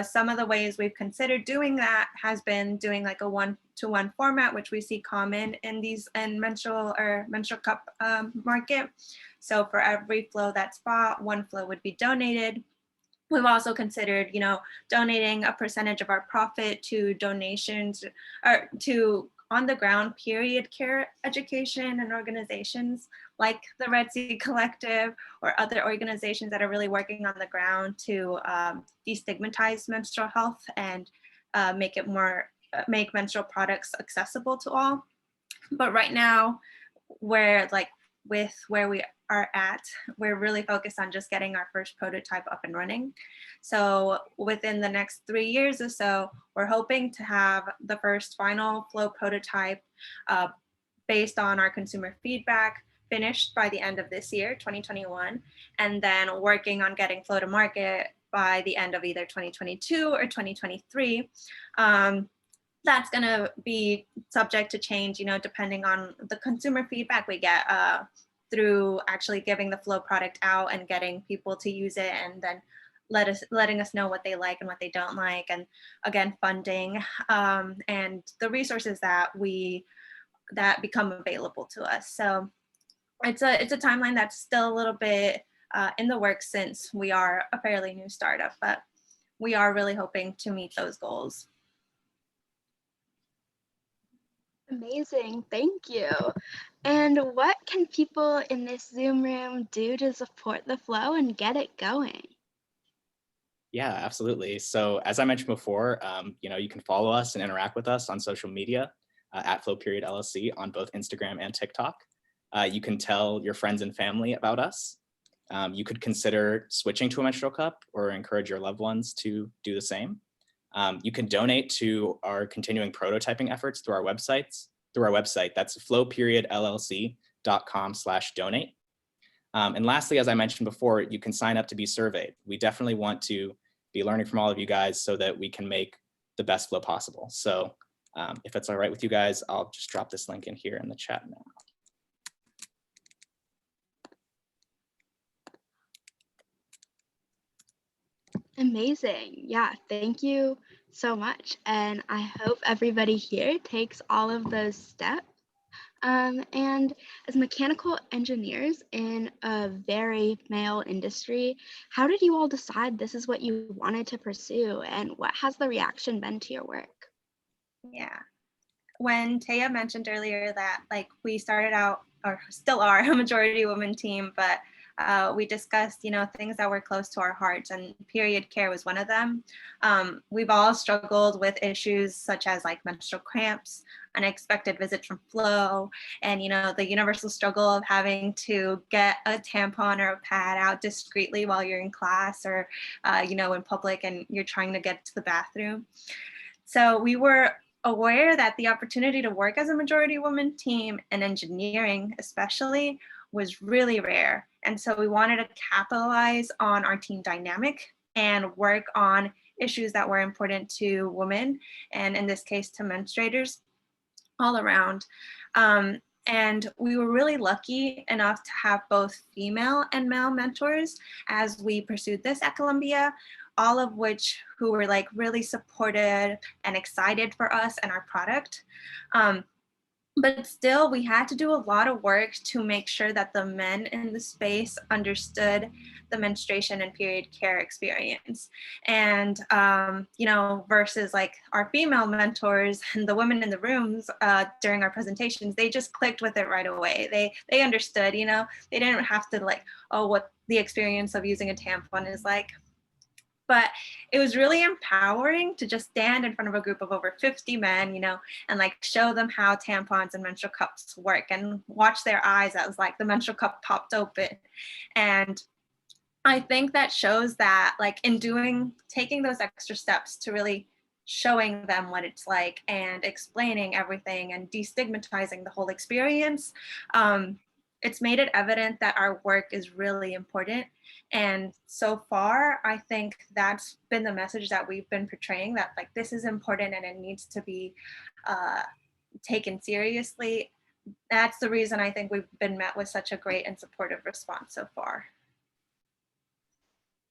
Some of the ways we've considered doing that has been doing like a one-to-one format, which we see common in these menstrual cup market. So for every Flow that's bought, 1 Flow would be donated. We've also considered, donating a percentage of our profit to donations or to on the ground period care education and organizations like the Red Sea Collective or other organizations that are really working on the ground to destigmatize menstrual health and make menstrual products accessible to all. But right now, with where we are at, we're really focused on just getting our first prototype up and running. So within the next 3 years or so, we're hoping to have the first final Flow prototype based on our consumer feedback finished by the end of this year, 2021, and then working on getting Flow to market by the end of either 2022 or 2023. That's going to be subject to change, depending on the consumer feedback we get through actually giving the Flow product out and getting people to use it, and then letting us know what they like and what they don't like, and again, funding and the resources that become available to us. So it's a timeline that's still a little bit in the works since we are a fairly new startup, but we are really hoping to meet those goals. Amazing, thank you. And what can people in this Zoom room do to support the Flow and get it going? Yeah, absolutely. So as I mentioned before, you can follow us and interact with us on social media at Flow.LLC on both Instagram and TikTok. You can tell your friends and family about us. You could consider switching to a menstrual cup or encourage your loved ones to do the same. You can donate to our continuing prototyping efforts through our website. That's flow.llc.com/donate. And lastly, as I mentioned before, you can sign up to be surveyed. We definitely want to be learning from all of you guys so that we can make the best Flow possible. So if it's all right with you guys, I'll just drop this link in here in the chat now. Amazing. Yeah, thank you so much. And I hope everybody here takes all of those steps. And as mechanical engineers in a very male industry, how did you all decide this is what you wanted to pursue, and what has the reaction been to your work? Yeah. When Taya mentioned earlier that we started out, or still are, a majority woman team, but we discussed, things that were close to our hearts, and period care was one of them. We've all struggled with issues such as menstrual cramps, unexpected visits from Flow, and the universal struggle of having to get a tampon or a pad out discreetly while you're in class or in public and you're trying to get to the bathroom. So we were aware that the opportunity to work as a majority woman team in engineering especially was really rare. And so we wanted to capitalize on our team dynamic and work on issues that were important to women, and in this case to menstruators all around. And we were really lucky enough to have both female and male mentors as we pursued this at Columbia, all of which who were really supportive and excited for us and our product. But still, we had to do a lot of work to make sure that the men in the space understood the menstruation and period care experience. And, you know, versus like our female mentors and the women in the rooms during our presentations, they just clicked with it right away. They understood, you know, they didn't have to like, oh, what the experience of using a tampon is like. But it was really empowering to just stand in front of a group of over 50 men, you know, and like show them how tampons and menstrual cups work and watch their eyes as like the menstrual cup popped open. And I think that shows that like in taking those extra steps to really showing them what it's like and explaining everything and destigmatizing the whole experience, it's made it evident that our work is really important. And so far, I think that's been the message that we've been portraying, that like this is important and it needs to be taken seriously. That's the reason I think we've been met with such a great and supportive response so far.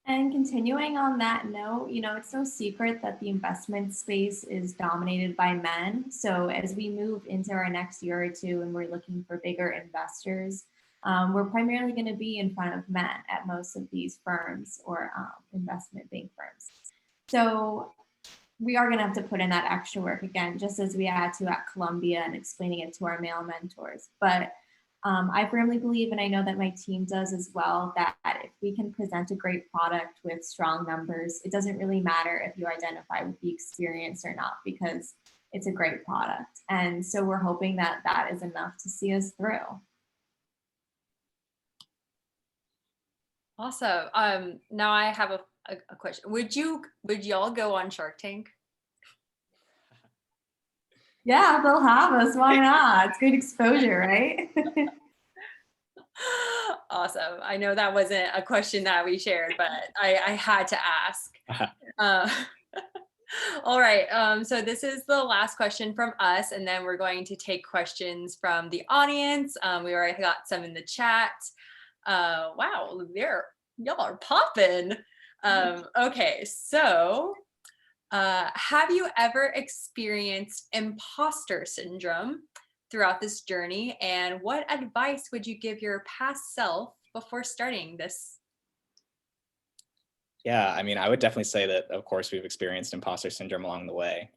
And continuing on that note, you know, it's no secret that the investment space is dominated by men. So as we move into our next year or two and we're looking for bigger investors, we're primarily going to be in front of men at most of these firms or investment bank firms. So we are going to have to put in that extra work again, just as we had to at Columbia and explaining it to our male mentors. But I firmly believe, and I know that my team does as well, that if we can present a great product with strong numbers, it doesn't really matter if you identify with the experience or not, because it's a great product. And so we're hoping that that is enough to see us through. Awesome. Now I have a question. Would y'all go on Shark Tank? Yeah, they'll have us. Why not? It's good exposure, right? Awesome. I know that wasn't a question that we shared, but I had to ask. All right. So this is the last question from us, and then we're going to take questions from the audience. We already got some in the chat. Wow, y'all are popping. Okay, so have you ever experienced imposter syndrome throughout this journey, and what advice would you give your past self before starting this? Yeah, I mean, I would definitely say that, of course, we've experienced imposter syndrome along the way.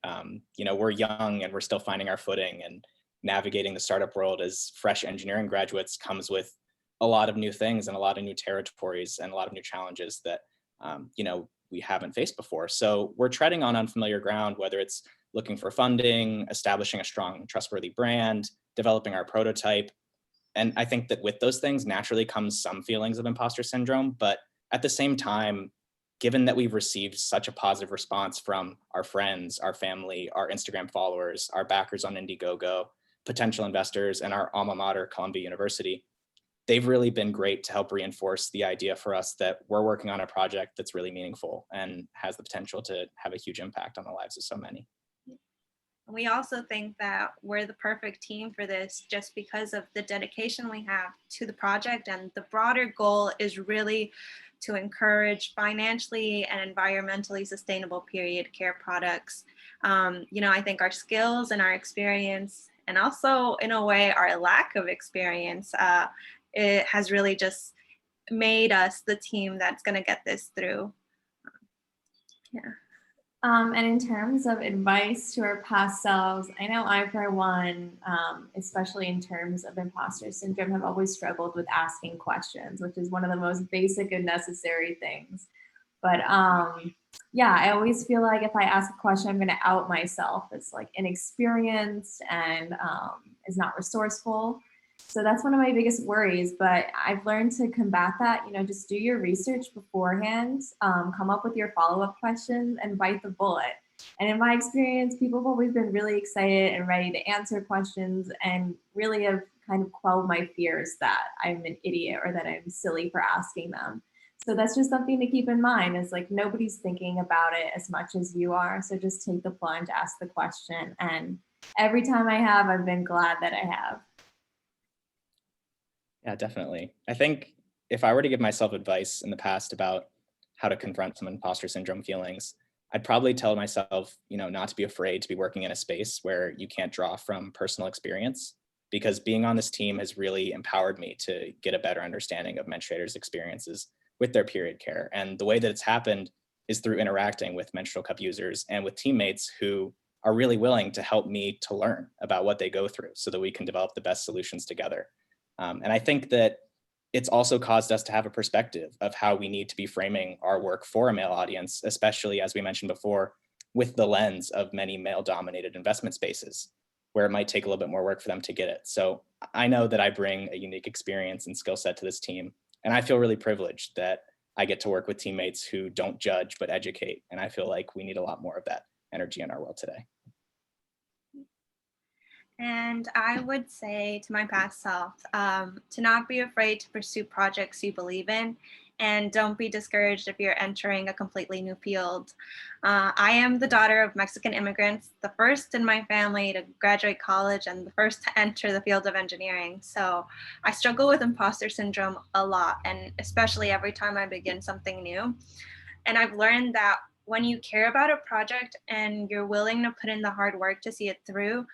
You know, we're young and we're still finding our footing, and navigating the startup world as fresh engineering graduates comes with a lot of new things and a lot of new territories and a lot of new challenges that, you know, we haven't faced before. So we're treading on unfamiliar ground, whether it's looking for funding, establishing a strong, trustworthy brand, developing our prototype. And I think that with those things naturally comes some feelings of imposter syndrome. But at the same time, given that we've received such a positive response from our friends, our family, our Instagram followers, our backers on Indiegogo, potential investors, and our alma mater, Columbia University, they've really been great to help reinforce the idea for us that we're working on a project that's really meaningful and has the potential to have a huge impact on the lives of so many. We also think that we're the perfect team for this just because of the dedication we have to the project, and the broader goal is really to encourage financially and environmentally sustainable period care products. You know, I think our skills and our experience, and also in a way our lack of experience, it has really just made us the team that's going to get this through. Yeah. And in terms of advice to our past selves, I know I, for one, especially in terms of imposter syndrome, have always struggled with asking questions, which is one of the most basic and necessary things. But yeah, I always feel like if I ask a question, I'm going to out myself as like inexperienced and is not resourceful. So that's one of my biggest worries, but I've learned to combat that. You know, just do your research beforehand, come up with your follow-up questions and bite the bullet. And in my experience, people have always been really excited and ready to answer questions and really have kind of quelled my fears that I'm an idiot or that I'm silly for asking them. So that's just something to keep in mind, is like nobody's thinking about it as much as you are. So just take the plunge, ask the question. And every time I have, I've been glad that I have. Yeah, definitely. I think if I were to give myself advice in the past about how to confront some imposter syndrome feelings, I'd probably tell myself, you know, not to be afraid to be working in a space where you can't draw from personal experience. because being on this team has really empowered me to get a better understanding of menstruators' experiences with their period care. And the way that it's happened is through interacting with menstrual cup users and with teammates who are really willing to help me to learn about what they go through so that we can develop the best solutions together. And I think that it's also caused us to have a perspective of how we need to be framing our work for a male audience, especially, as we mentioned before, with the lens of many male-dominated investment spaces, where it might take a little bit more work for them to get it. So I know that I bring a unique experience and skill set to this team, and I feel really privileged that I get to work with teammates who don't judge but educate, and I feel like we need a lot more of that energy in our world today. And I would say to my past self, to not be afraid to pursue projects you believe in, and don't be discouraged if you're entering a completely new field. I am the daughter of Mexican immigrants, the first in my family to graduate college and the first to enter the field of engineering. So I struggle with imposter syndrome a lot, and especially every time I begin something new. And I've learned that when you care about a project and you're willing to put in the hard work to see it through,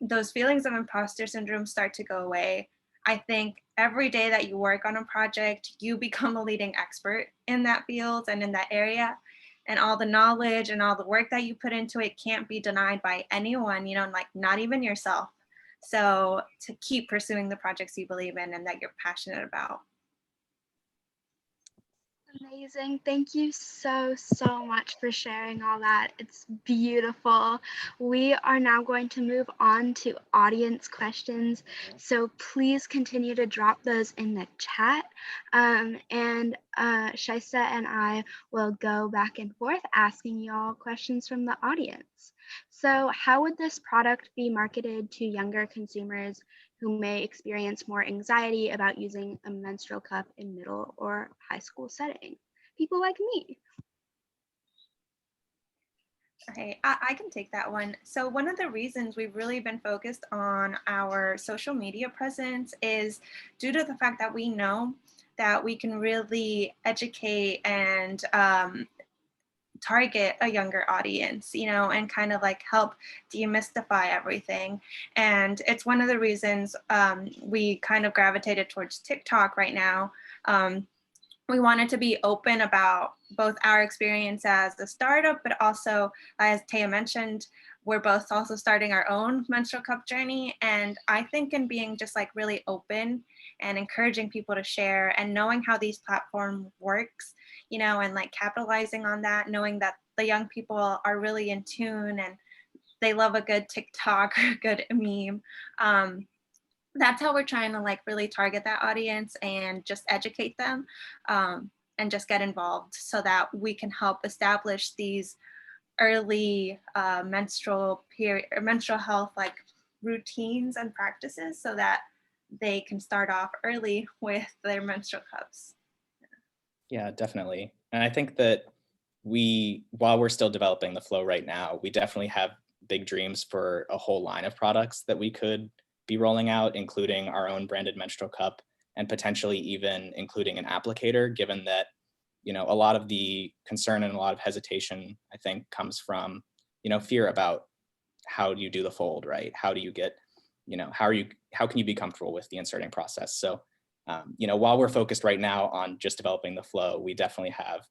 those feelings of imposter syndrome start to go away. I think every day that you work on a project, you become a leading expert in that field and in that area. And all the knowledge and all the work that you put into it can't be denied by anyone, like not even yourself. So to keep pursuing the projects you believe in and that you're passionate about. Amazing. Thank you so much for sharing all that. It's beautiful. We are now going to move on to audience questions. So please continue to drop those in the chat. And Shysta and I will go back and forth asking y'all questions from the audience. So how would this product be marketed to younger consumers who may experience more anxiety about using a menstrual cup in middle or high school setting? People like me. Okay, I can take that one. So one of the reasons we've really been focused on our social media presence is due to the fact that we know that we can really educate and target a younger audience, and kind of like help demystify everything. And it's one of the reasons we kind of gravitated towards TikTok right now. We wanted to be open about both our experience as a startup, but also, as Taya mentioned, we're both also starting our own menstrual cup journey. And I think in being just like really open and encouraging people to share and knowing how these platforms works, and like capitalizing on that, knowing that the young people are really in tune and they love a good TikTok or a good meme. That's how we're trying to like really target that audience and just educate them and just get involved so that we can help establish these early menstrual health like routines and practices so that they can start off early with their menstrual cups. Yeah, definitely. And I think that while we're still developing the flow right now, we definitely have big dreams for a whole line of products that we could be rolling out, including our own branded menstrual cup and potentially even including an applicator, given that, a lot of the concern and a lot of hesitation, I think, comes from, fear about how do you do the fold, right? How do you get, how can you be comfortable with the inserting process? So, while we're focused right now on just developing the flow, we definitely have,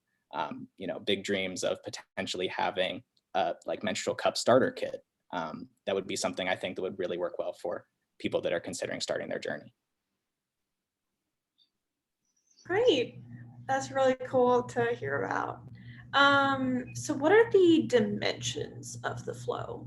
big dreams of potentially having a like menstrual cup starter kit. That would be something I think that would really work well for people that are considering starting their journey. Great. That's really cool to hear about. So what are the dimensions of the flow?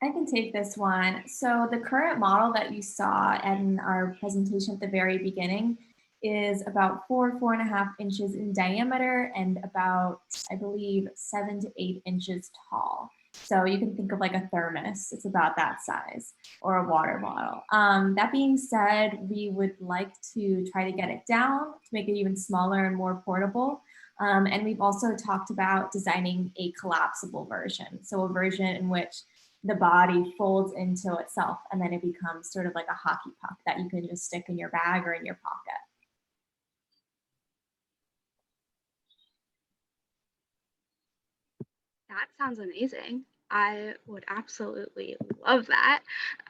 I can take this one. So the current model that you saw in our presentation at the very beginning is about 4.5 inches in diameter and about, I believe, 7 to 8 inches tall. So you can think of like a thermos, it's about that size, or a water bottle. That being said, we would like to try to get it down to make it even smaller and more portable. And we've also talked about designing a collapsible version. So a version in which the body folds into itself and then it becomes sort of like a hockey puck that you can just stick in your bag or in your pocket. That sounds amazing. I would absolutely love that.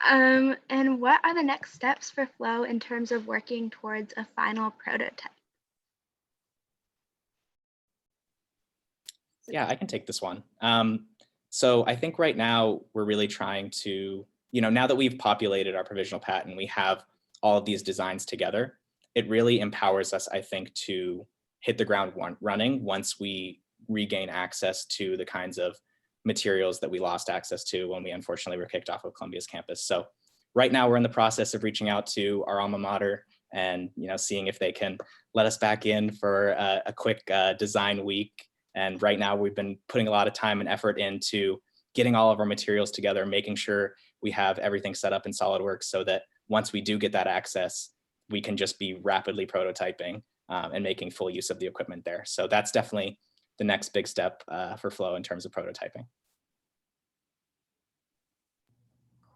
And what are the next steps for Flow in terms of working towards a final prototype? Yeah, I can take this one. So I think right now we're really trying to, now that we've populated our provisional patent, we have all of these designs together. It really empowers us, I think, to hit the ground running once we regain access to the kinds of materials that we lost access to when we unfortunately were kicked off of Columbia's campus. So right now we're in the process of reaching out to our alma mater and seeing if they can let us back in for a quick design week. And right now we've been putting a lot of time and effort into getting all of our materials together, making sure we have everything set up in SolidWorks so that once we do get that access, we can just be rapidly prototyping and making full use of the equipment there. So that's definitely the next big step for Flow in terms of prototyping.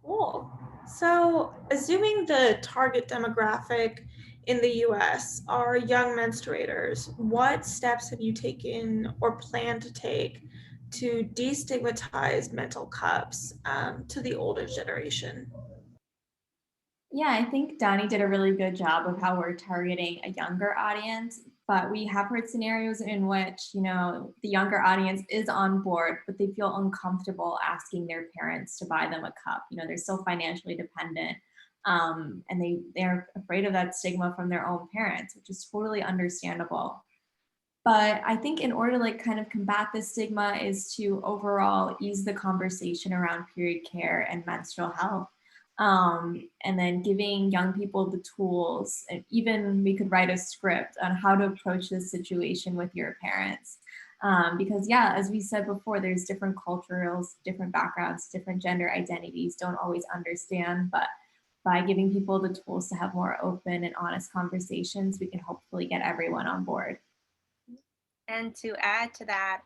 Cool. So assuming the target demographic in the US are young menstruators, what steps have you taken or plan to take to destigmatize mental cups to the older generation? Yeah, I think Donnie did a really good job of how we're targeting a younger audience, but we have heard scenarios in which, the younger audience is on board, but they feel uncomfortable asking their parents to buy them a cup. They're still financially dependent. And they're afraid of that stigma from their own parents, which is totally understandable. But I think in order to kind of combat this stigma is to overall ease the conversation around period care and menstrual health. And then giving young people the tools, and even we could write a script on how to approach this situation with your parents. Because yeah, as we said before, there's different cultures, different backgrounds, different gender identities, don't always understand, but by giving people the tools to have more open and honest conversations, we can hopefully get everyone on board. And to add to that,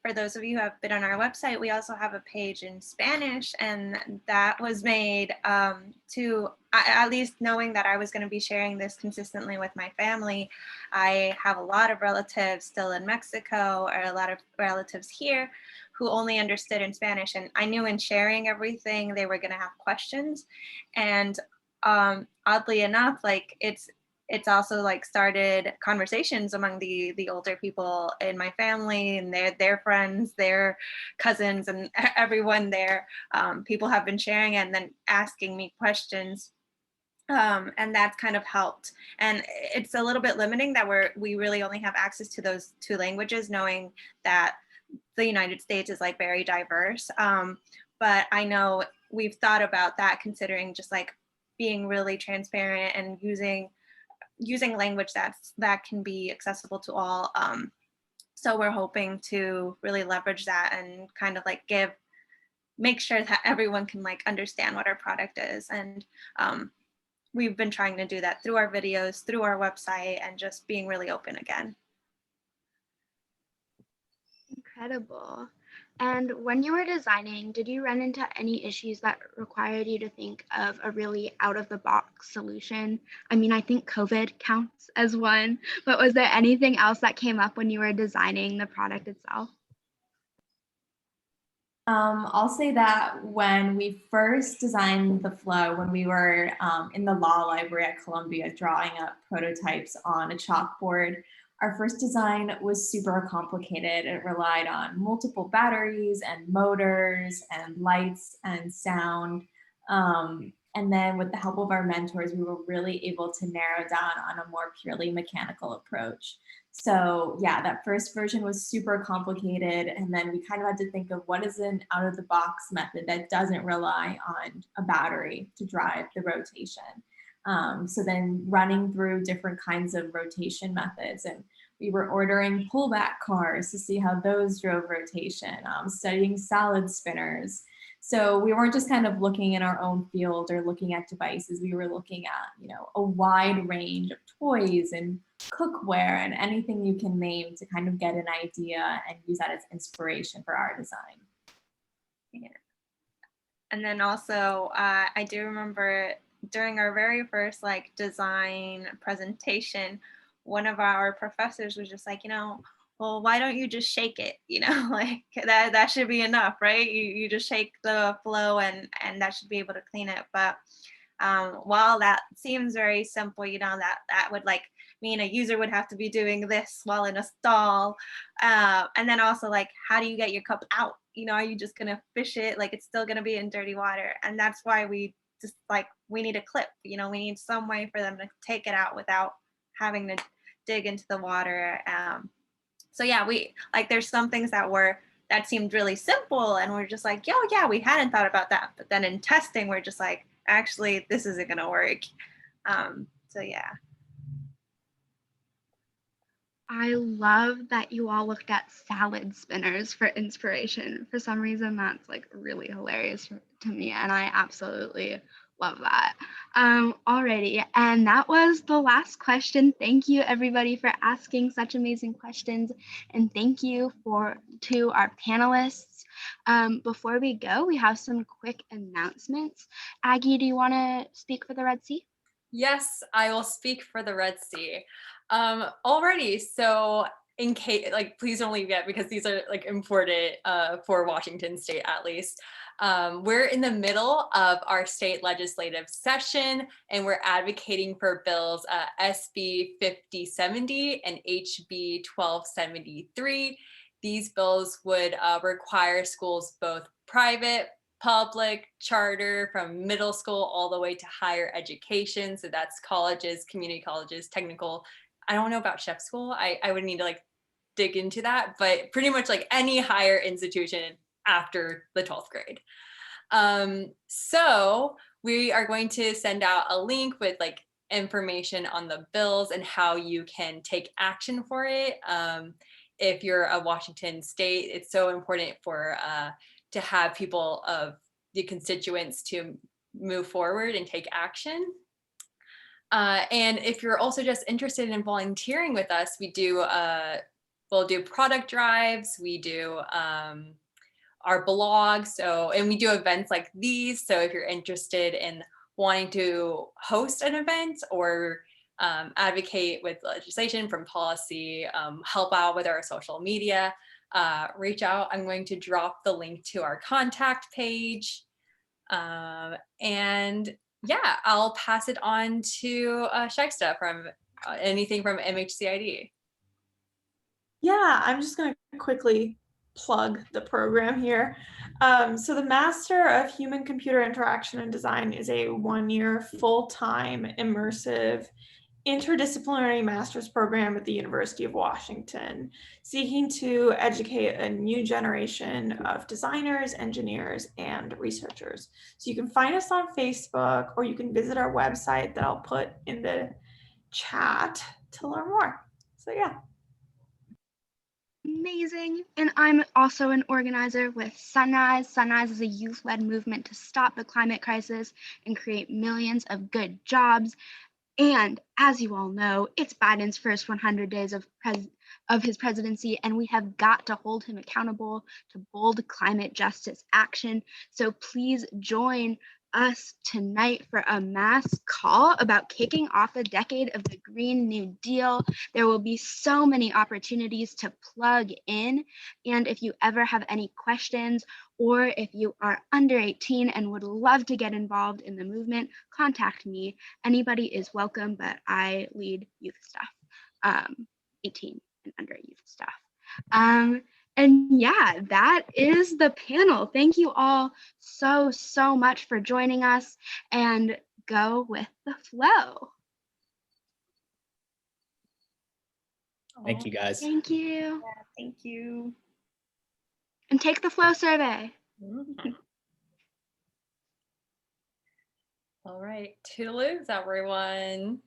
for those of you who have been on our website, we also have a page in Spanish, and that was made at least knowing that I was going to be sharing this consistently with my family. I have a lot of relatives still in Mexico, or a lot of relatives here who only understood in Spanish, and I knew in sharing everything they were going to have questions. And oddly enough, it's also started conversations among the older people in my family and their friends, their cousins, and everyone there. People have been sharing and then asking me questions. And that's kind of helped. And it's a little bit limiting that we really only have access to those two languages, knowing that the United States is very diverse. But I know we've thought about that, considering just being really transparent and using language that can be accessible to all. So we're hoping to really leverage that and kind of make sure that everyone can understand what our product is. And we've been trying to do that through our videos, through our website, and just being really open again. Incredible. And when you were designing, did you run into any issues that required you to think of a really out-of-the-box solution? I mean, I think COVID counts as one, but was there anything else that came up when you were designing the product itself? I'll say that when we first designed the Flow, when we were in the law library at Columbia drawing up prototypes on a chalkboard, our first design was super complicated. It relied on multiple batteries and motors and lights and sound. And then with the help of our mentors, we were really able to narrow down on a more purely mechanical approach. So yeah, that first version was super complicated. And then we kind of had to think of what is an out of the box method that doesn't rely on a battery to drive the rotation. So then running through different kinds of rotation methods, and we were ordering pullback cars to see how those drove rotation, studying solid spinners. So we weren't just kind of looking in our own field or looking at devices. We were looking at, a wide range of toys and cookware and anything you can name to kind of get an idea and use that as inspiration for our design. Yeah. And then also, I do remember during our very first design presentation, one of our professors was just well, why don't you just shake it? You know, like that should be enough, right? You just shake the flow and that should be able to clean it. But while that seems very simple, you know, that would like mean a user would have to be doing this while in a stall. And then also like, how do you get your cup out? You know, are you just gonna fish it? Like it's still gonna be in dirty water. And that's why we just like, we need a clip, you know, we need some way for them to take it out without having to dig into the water. So yeah, we like, there's some things that seemed really simple and we're just like, yo, yeah, we hadn't thought about that. But then in testing, we're just like, actually, this isn't gonna work. So yeah. I love that you all looked at salad spinners for inspiration. For some reason, that's like really hilarious to me, and I absolutely love that. Alrighty, and that was the last question. Thank you everybody for asking such amazing questions, and thank you to our panelists. Before we go, we have some quick announcements. Aggie, do you want to speak for the Red Sea? Yes, I will speak for the Red Sea. Already, so in case, like, please don't leave yet because these are like important for Washington State at least. We're in the middle of our state legislative session and we're advocating for bills SB 5070 and HB 1273. These bills would require schools, both private, public, charter, from middle school all the way to higher education. So that's colleges, community colleges, technical. I don't know about chef school. I would need to like dig into that, but pretty much like any higher institution after the 12th grade. So we are going to send out a link with like information on the bills and how you can take action for it. If you're a Washington State, it's so important for to have people of the constituents to move forward and take action. And if you're also just interested in volunteering with us, we'll do product drives, we do our blog, and we do events like these. So if you're interested in wanting to host an event or advocate with legislation from policy, help out with our social media, reach out. I'm going to drop the link to our contact page. And yeah, I'll pass it on to Shysta from anything from MHCI+D. Yeah, I'm just going to quickly plug the program here. So the Master of Human-Computer Interaction and Design is a one-year full-time immersive interdisciplinary master's program at the University of Washington, seeking to educate a new generation of designers, engineers, and researchers. So you can find us on Facebook or you can visit our website that I'll put in the chat to learn more. So yeah. Amazing. And I'm also an organizer with Sunrise. Sunrise is a youth-led movement to stop the climate crisis and create millions of good jobs. And as you all know, it's Biden's first 100 days of his presidency, and we have got to hold him accountable to bold climate justice action. So please join us tonight for a mass call about kicking off a decade of the Green New Deal. There will be so many opportunities to plug in. And if you ever have any questions, or if you are under 18 and would love to get involved in the movement, contact me. Anybody is welcome, but I lead youth stuff, 18 and under youth stuff. And yeah, that is the panel. Thank you all so much for joining us, and go with the flow. Thank you, guys. Thank you. Yeah, thank you. And take the flow survey. All right, toodaloos, everyone.